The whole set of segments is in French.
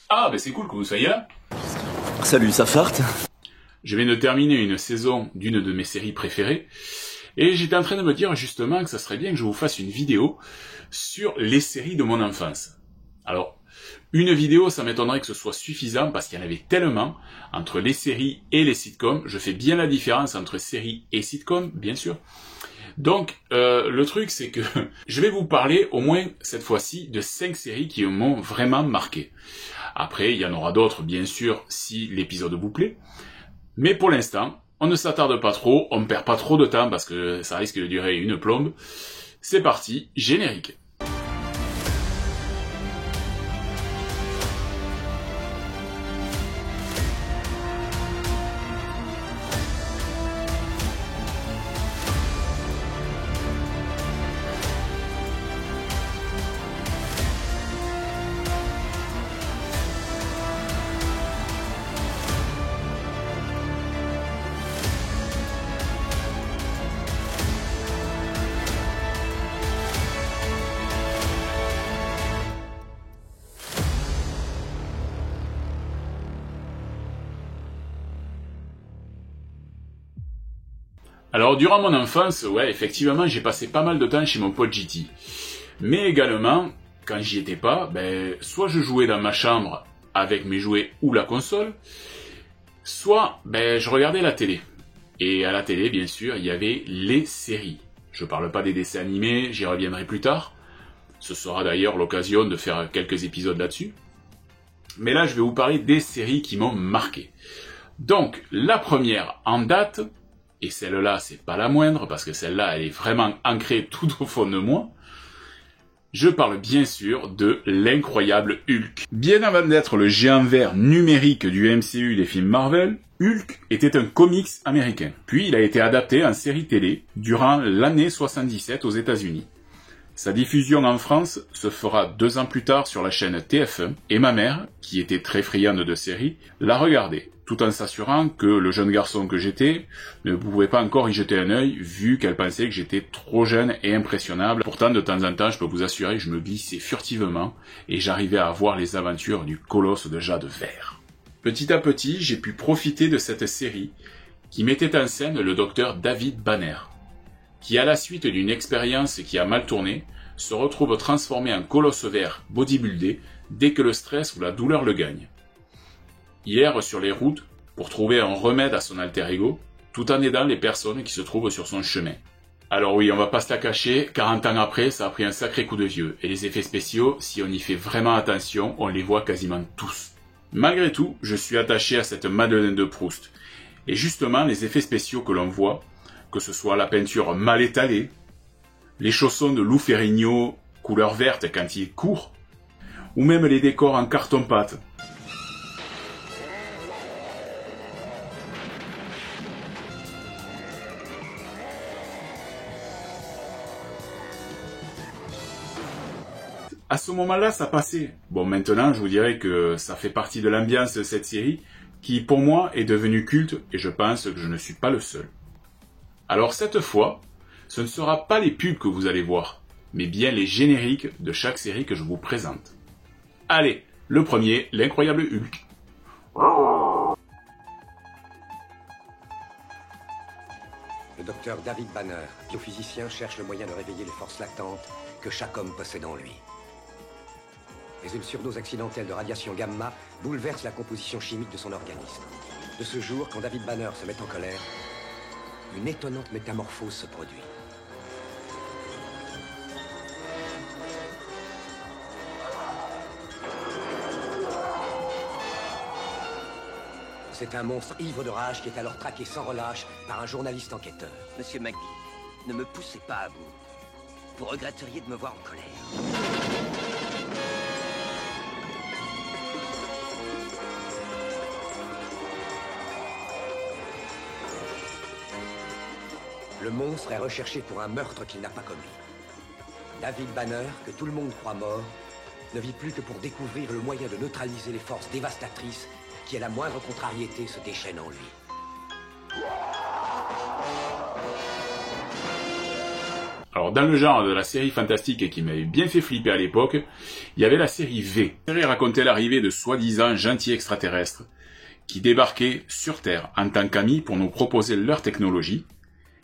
Ah, ben c'est cool que vous soyez là. Salut, ça farte? Je viens de terminer une saison d'une de mes séries préférées, et j'étais en train de me dire justement que ça serait bien que je vous fasse une vidéo sur les séries de mon enfance. Alors, une vidéo, ça m'étonnerait que ce soit suffisant, parce qu'il y en avait tellement, entre les séries et les sitcoms. Je fais bien la différence entre séries et sitcoms, bien sûr. Donc, le truc, c'est que je vais vous parler, au moins cette fois-ci, de 5 séries qui m'ont vraiment marqué. Après, il y en aura d'autres, bien sûr, si l'épisode vous plaît. Mais pour l'instant, on ne s'attarde pas trop, on ne perd pas trop de temps, parce que ça risque de durer une plombe. C'est parti, générique. Alors, durant mon enfance, ouais, effectivement, j'ai passé pas mal de temps chez mon pote JT. Mais également, quand j'y étais pas, soit je jouais dans ma chambre avec mes jouets ou la console, soit, je regardais la télé. Et à la télé, bien sûr, il y avait les séries. Je parle pas des dessins animés, j'y reviendrai plus tard. Ce sera d'ailleurs l'occasion de faire quelques épisodes là-dessus. Mais là, je vais vous parler des séries qui m'ont marqué. Donc, la première en date, et celle-là, c'est pas la moindre, parce que celle-là, elle est vraiment ancrée tout au fond de moi. Je parle bien sûr de l'incroyable Hulk. Bien avant d'être le géant vert numérique du MCU des films Marvel, Hulk était un comics américain. Puis il a été adapté en série télé durant l'année 77 aux États-Unis. Sa diffusion en France se fera 2 ans plus tard sur la chaîne TF1, et ma mère, qui était très friande de séries, l'a regardée, tout en s'assurant que le jeune garçon que j'étais ne pouvait pas encore y jeter un œil, vu qu'elle pensait que j'étais trop jeune et impressionnable. Pourtant, de temps en temps, je peux vous assurer que je me glissais furtivement, et j'arrivais à voir les aventures du colosse de jade vert. Petit à petit, j'ai pu profiter de cette série, qui mettait en scène le docteur David Banner, qui, à la suite d'une expérience qui a mal tourné, se retrouve transformé en colosse vert bodybuildé dès que le stress ou la douleur le gagne. Hier, sur les routes, pour trouver un remède à son alter ego, tout en aidant les personnes qui se trouvent sur son chemin. Alors oui, on va pas se la cacher, 40 ans après, ça a pris un sacré coup de vieux, et les effets spéciaux, si on y fait vraiment attention, on les voit quasiment tous. Malgré tout, je suis attaché à cette Madeleine de Proust, et justement, les effets spéciaux que l'on voit, que ce soit la peinture mal étalée, les chaussons de Lou Ferrigno couleur verte quand il court, ou même les décors en carton-pâte. À ce moment-là, ça passait. Bon, maintenant, je vous dirais que ça fait partie de l'ambiance de cette série, qui, pour moi, est devenue culte, et je pense que je ne suis pas le seul. Alors cette fois, ce ne sera pas les pubs que vous allez voir, mais bien les génériques de chaque série que je vous présente. Allez, le premier, l'incroyable Hulk. Le docteur David Banner, biophysicien, cherche le moyen de réveiller les forces latentes que chaque homme possède en lui. Mais une surdose accidentelle de radiation gamma bouleverse la composition chimique de son organisme. De ce jour, quand David Banner se met en colère, une étonnante métamorphose se produit. C'est un monstre ivre de rage qui est alors traqué sans relâche par un journaliste enquêteur. Monsieur McGee, ne me poussez pas à bout. Vous regretteriez de me voir en colère. Le monstre est recherché pour un meurtre qu'il n'a pas commis. David Banner, que tout le monde croit mort, ne vit plus que pour découvrir le moyen de neutraliser les forces dévastatrices qui, à la moindre contrariété, se déchaînent en lui. Alors dans le genre de la série fantastique qui m'avait bien fait flipper à l'époque, il y avait la série V. La série racontait l'arrivée de soi-disant gentils extraterrestres qui débarquaient sur Terre en tant qu'amis pour nous proposer leur technologie,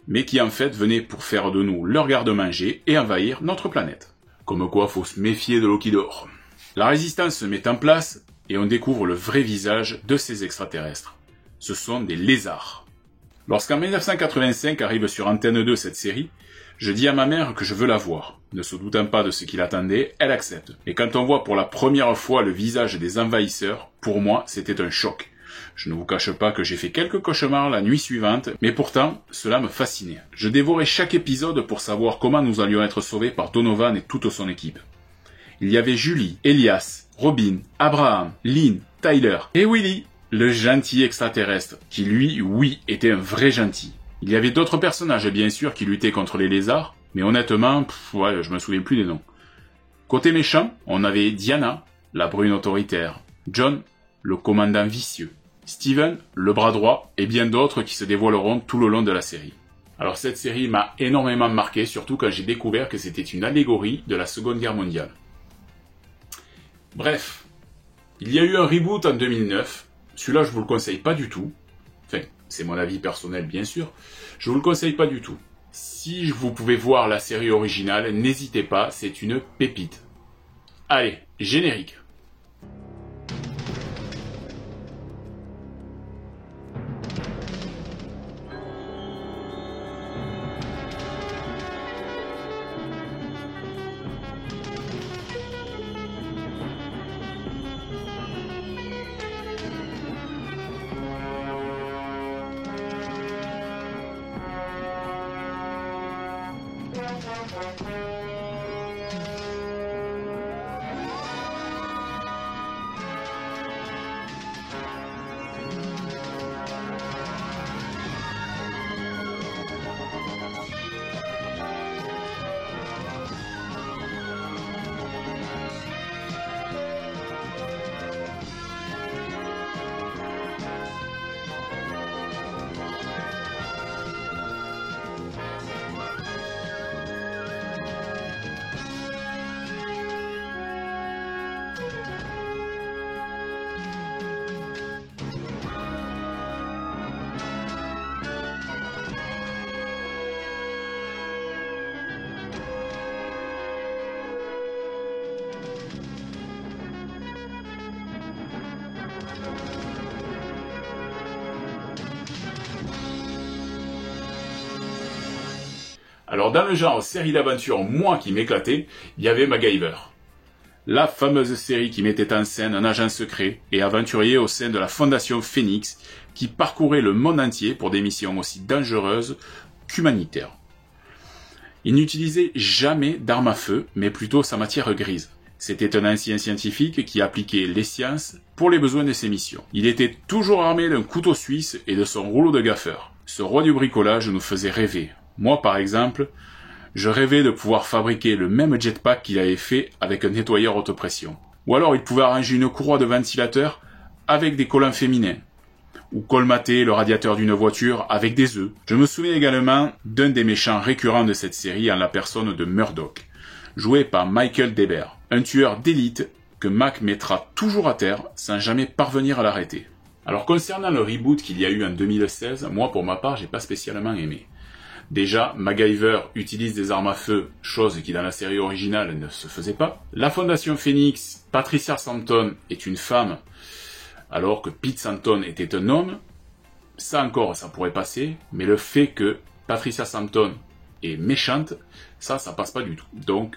mais qui en fait venaient pour faire de nous leur garde-manger et envahir notre planète. Comme quoi, faut se méfier de l'eau qui dort. La résistance se met en place et on découvre le vrai visage de ces extraterrestres. Ce sont des lézards. Lorsqu'en 1985 arrive sur Antenne 2 cette série, je dis à ma mère que je veux la voir. Ne se doutant pas de ce qui l'attendait, elle accepte. Et quand on voit pour la première fois le visage des envahisseurs, pour moi, c'était un choc. Je ne vous cache pas que j'ai fait quelques cauchemars la nuit suivante, mais pourtant, cela me fascinait. Je dévorais chaque épisode pour savoir comment nous allions être sauvés par Donovan et toute son équipe. Il y avait Julie, Elias, Robin, Abraham, Lynn, Tyler et Willy, le gentil extraterrestre, qui lui, oui, était un vrai gentil. Il y avait d'autres personnages, bien sûr, qui luttaient contre les lézards, mais honnêtement, je me souviens plus des noms. Côté méchant, on avait Diana, la brune autoritaire, John, le commandant vicieux, Steven, le bras droit, et bien d'autres qui se dévoileront tout le long de la série. Alors cette série m'a énormément marqué, surtout quand j'ai découvert que c'était une allégorie de la Seconde Guerre mondiale. Bref, il y a eu un reboot en 2009, celui-là je vous le conseille pas du tout, enfin c'est mon avis personnel bien sûr, je vous le conseille pas du tout. Si vous pouvez voir la série originale, n'hésitez pas, c'est une pépite. Allez, générique. Alors dans le genre série d'aventure, moi qui m'éclatais, il y avait MacGyver. La fameuse série qui mettait en scène un agent secret et aventurier au sein de la Fondation Phoenix qui parcourait le monde entier pour des missions aussi dangereuses qu'humanitaires. Il n'utilisait jamais d'armes à feu, mais plutôt sa matière grise. C'était un ancien scientifique qui appliquait les sciences pour les besoins de ses missions. Il était toujours armé d'un couteau suisse et de son rouleau de gaffeur. Ce roi du bricolage nous faisait rêver. Moi, par exemple, je rêvais de pouvoir fabriquer le même jetpack qu'il avait fait avec un nettoyeur haute pression. Ou alors il pouvait arranger une courroie de ventilateur avec des collants féminins. Ou colmater le radiateur d'une voiture avec des œufs. Je me souviens également d'un des méchants récurrents de cette série en la personne de Murdoch, joué par Michael Deber, un tueur d'élite que Mac mettra toujours à terre sans jamais parvenir à l'arrêter. Alors concernant le reboot qu'il y a eu en 2016, moi pour ma part j'ai pas spécialement aimé. Déjà, MacGyver utilise des armes à feu, chose qui dans la série originale ne se faisait pas. La Fondation Phoenix, Patricia Sampson est une femme, alors que Pete Santon était un homme. Ça encore, ça pourrait passer, mais le fait que Patricia Sampson est méchante, ça passe pas du tout. Donc,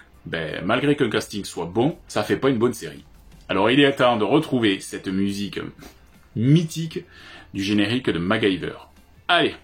malgré qu'un casting soit bon, ça fait pas une bonne série. Alors il est temps de retrouver cette musique mythique du générique de MacGyver. Allez!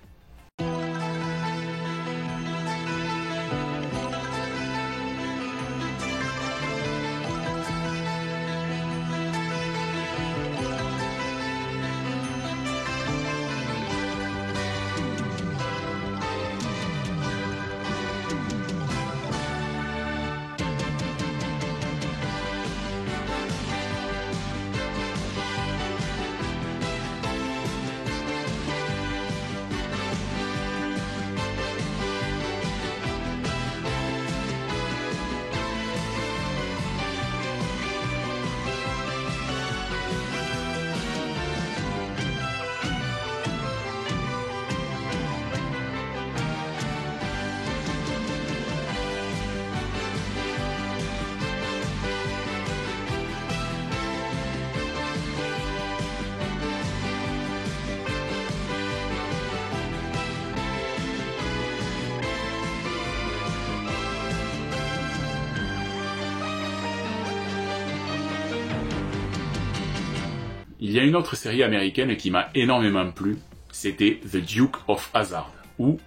Il y a une autre série américaine qui m'a énormément plu, c'était The Duke of Hazzard, ou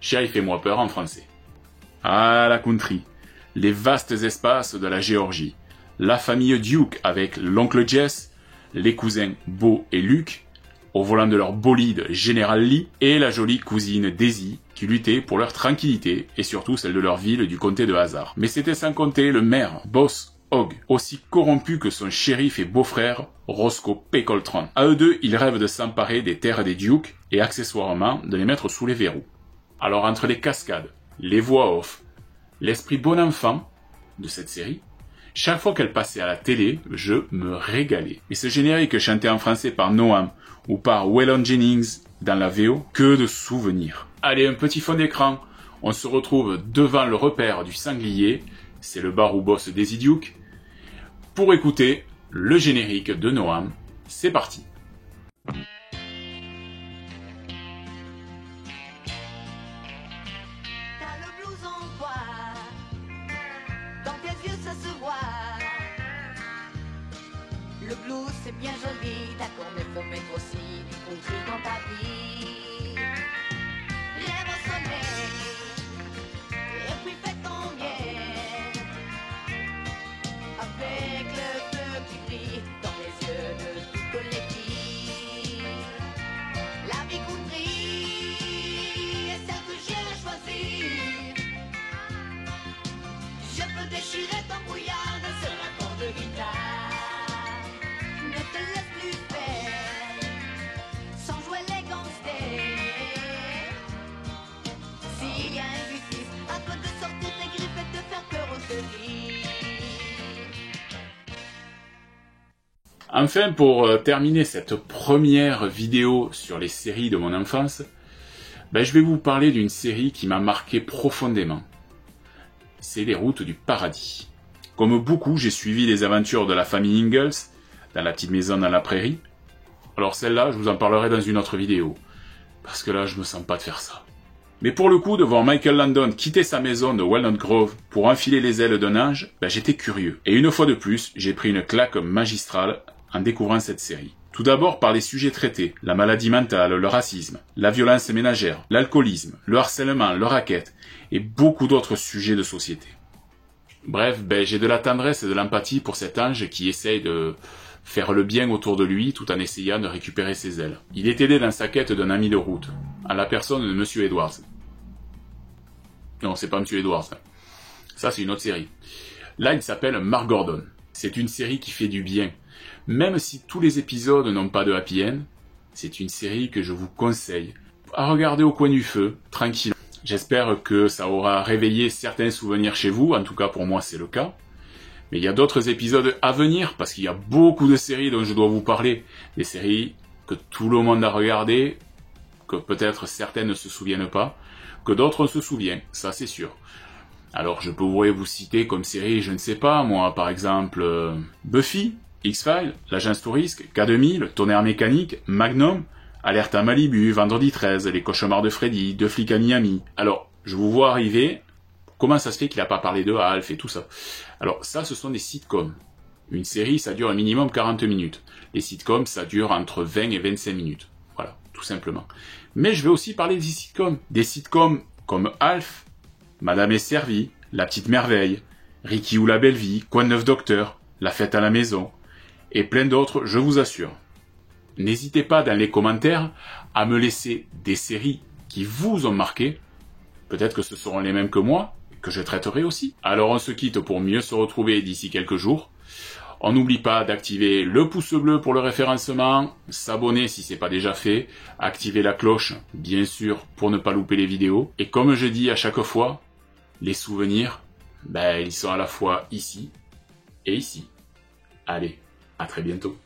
Shérif et moi peur en français. Ah, la country, les vastes espaces de la Géorgie, la famille Duke avec l'oncle Jess, les cousins Beau et Luke, au volant de leur bolide General Lee, et la jolie cousine Daisy, qui luttaient pour leur tranquillité, et surtout celle de leur ville du comté de Hazzard. Mais c'était sans compter le maire, Boss Hogg, aussi corrompu que son shérif et beau-frère, Roscoe P. Coltrane. À eux deux, ils rêvent de s'emparer des terres des Dukes, et accessoirement de les mettre sous les verrous. Alors entre les cascades, les voix off, l'esprit bon enfant de cette série, chaque fois qu'elle passait à la télé, je me régalais. Et ce générique chanté en français par Noam ou par Waylon Jennings dans la VO, que de souvenirs. Allez, un petit fond d'écran, on se retrouve devant le repère du sanglier, c'est le bar où bosse Daisy Duke, pour écouter le générique de Noam. C'est parti. Le blues c'est bien joli, d'accord, mais faut mettre aussi du country dans ta vie. Lève au soleil, et puis fais ton bien, avec le feu qui brille dans les yeux de toutes les filles. La vie country est celle que j'ai choisie. Je peux déchirer ton brouillard d'un seul accord de guitare. Ne te laisse plus faire, sans jouer les gangsters. S'il y a injustice, à toi de sortir tes griffes et de faire peur aux chevilles. Enfin, pour terminer cette première vidéo sur les séries de mon enfance, je vais vous parler d'une série qui m'a marqué profondément. C'est Les Routes du Paradis. Comme beaucoup, j'ai suivi les aventures de la famille Ingalls, dans la petite maison dans la prairie. Alors celle-là, je vous en parlerai dans une autre vidéo, parce que là, je me sens pas de faire ça. Mais pour le coup, de voir Michael Landon quitter sa maison de Walnut Grove pour enfiler les ailes d'un ange, j'étais curieux. Et une fois de plus, j'ai pris une claque magistrale en découvrant cette série. Tout d'abord par les sujets traités, la maladie mentale, le racisme, la violence ménagère, l'alcoolisme, le harcèlement, le racket, et beaucoup d'autres sujets de société. Bref, j'ai de la tendresse et de l'empathie pour cet ange qui essaye de faire le bien autour de lui tout en essayant de récupérer ses ailes. Il est aidé dans sa quête d'un ami de route, en la personne de Monsieur Edwards. Non, c'est pas Monsieur Edwards. Ça, c'est une autre série. Là, il s'appelle Mark Gordon. C'est une série qui fait du bien. Même si tous les épisodes n'ont pas de happy end, c'est une série que je vous conseille à regarder au coin du feu, tranquille. J'espère que ça aura réveillé certains souvenirs chez vous, en tout cas pour moi c'est le cas. Mais il y a d'autres épisodes à venir, parce qu'il y a beaucoup de séries dont je dois vous parler. Des séries que tout le monde a regardées, que peut-être certaines ne se souviennent pas, que d'autres se souviennent, ça c'est sûr. Alors je pourrais vous citer comme série, je ne sais pas, moi par exemple, Buffy, X-Files, l'Agence Tourisque, K2000, Tonnerre Mécanique, Magnum, Alerte à Malibu, Vendredi 13, Les Cauchemars de Freddy, Deux flics à Miami. Alors, je vous vois arriver, comment ça se fait qu'il n'a pas parlé de Alf et tout ça? Alors ça, ce sont des sitcoms. Une série, ça dure un minimum 40 minutes. Les sitcoms, ça dure entre 20 et 25 minutes. Voilà, tout simplement. Mais je vais aussi parler des sitcoms. Des sitcoms comme Alf, Madame est servie, La Petite Merveille, Ricky ou la Belle Vie, Quoi de neuf Docteur, La Fête à la Maison, et plein d'autres, je vous assure. N'hésitez pas dans les commentaires à me laisser des séries qui vous ont marqué. Peut-être que ce seront les mêmes que moi, que je traiterai aussi. Alors on se quitte pour mieux se retrouver d'ici quelques jours. On n'oublie pas d'activer le pouce bleu pour le référencement, s'abonner si c'est pas déjà fait, activer la cloche, bien sûr, pour ne pas louper les vidéos. Et comme je dis à chaque fois, les souvenirs, ils sont à la fois ici et ici. Allez, à très bientôt.